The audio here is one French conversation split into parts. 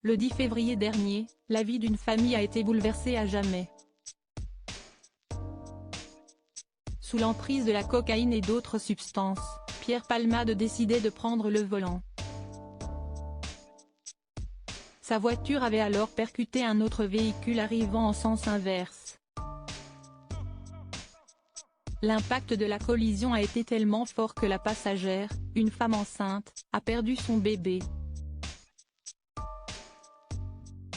Le 10 février dernier, la vie d'une famille a été bouleversée à jamais. Sous l'emprise de la cocaïne et d'autres substances, Pierre Palmade décidait de prendre le volant. Sa voiture avait alors percuté un autre véhicule arrivant en sens inverse. L'impact de la collision a été tellement fort que la passagère, une femme enceinte, a perdu son bébé.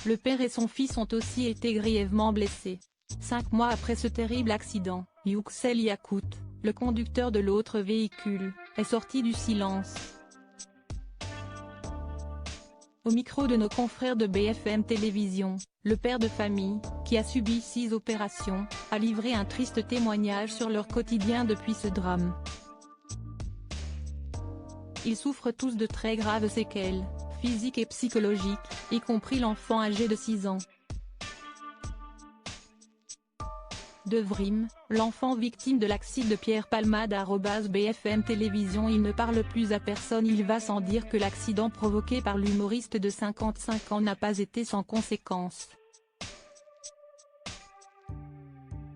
Le père et son fils ont aussi été grièvement blessés. 5 mois après ce terrible accident, Yüksel Yakut, le conducteur de l'autre véhicule, est sorti du silence. Au micro de nos confrères de BFM Télévision, le père de famille, qui a subi 6 opérations, a livré un triste témoignage sur leur quotidien depuis ce drame. Ils souffrent tous de très graves séquelles, physiques et psychologiques, y compris l'enfant âgé de 6 ans. Devrim, l'enfant victime de l'accident de Pierre Palmade @BFM Télévision. Il ne parle plus à personne. Il va sans dire que l'accident provoqué par l'humoriste de 55 ans n'a pas été sans conséquences.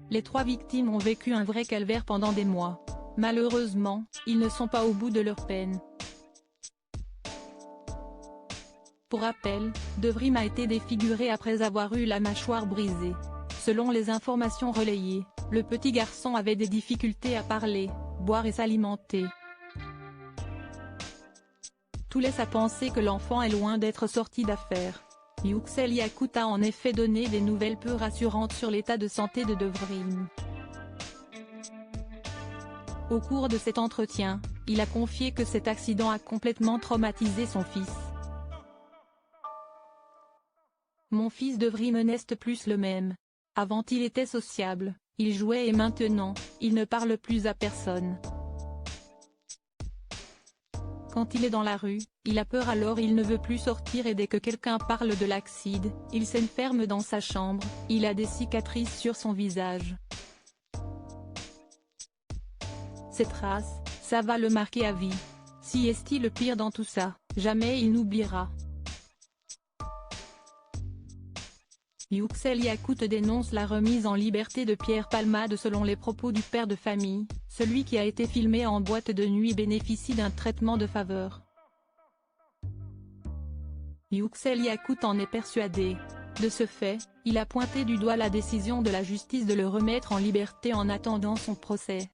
Les 3 victimes ont vécu un vrai calvaire pendant des mois. Malheureusement, ils ne sont pas au bout de leur peine. Pour rappel, Devrim a été défiguré après avoir eu la mâchoire brisée. Selon les informations relayées, le petit garçon avait des difficultés à parler, boire et s'alimenter. Tout laisse à penser que l'enfant est loin d'être sorti d'affaire. Yüksel Yakut a en effet donné des nouvelles peu rassurantes sur l'état de santé de Devrim. Au cours de cet entretien, il a confié que cet accident a complètement traumatisé son fils. Mon fils Devrim n'est plus le même. Avant il était sociable, il jouait et maintenant, il ne parle plus à personne. Quand il est dans la rue, il a peur alors il ne veut plus sortir et dès que quelqu'un parle de l'accident, il s'enferme dans sa chambre, il a des cicatrices sur son visage. Ces traces, ça va le marquer à vie. Si est-il le pire dans tout ça, jamais il n'oubliera. Yüksel Yakut dénonce la remise en liberté de Pierre Palmade. Selon les propos du père de famille, celui qui a été filmé en boîte de nuit bénéficie d'un traitement de faveur. Yüksel Yakut en est persuadé. De ce fait, il a pointé du doigt la décision de la justice de le remettre en liberté en attendant son procès.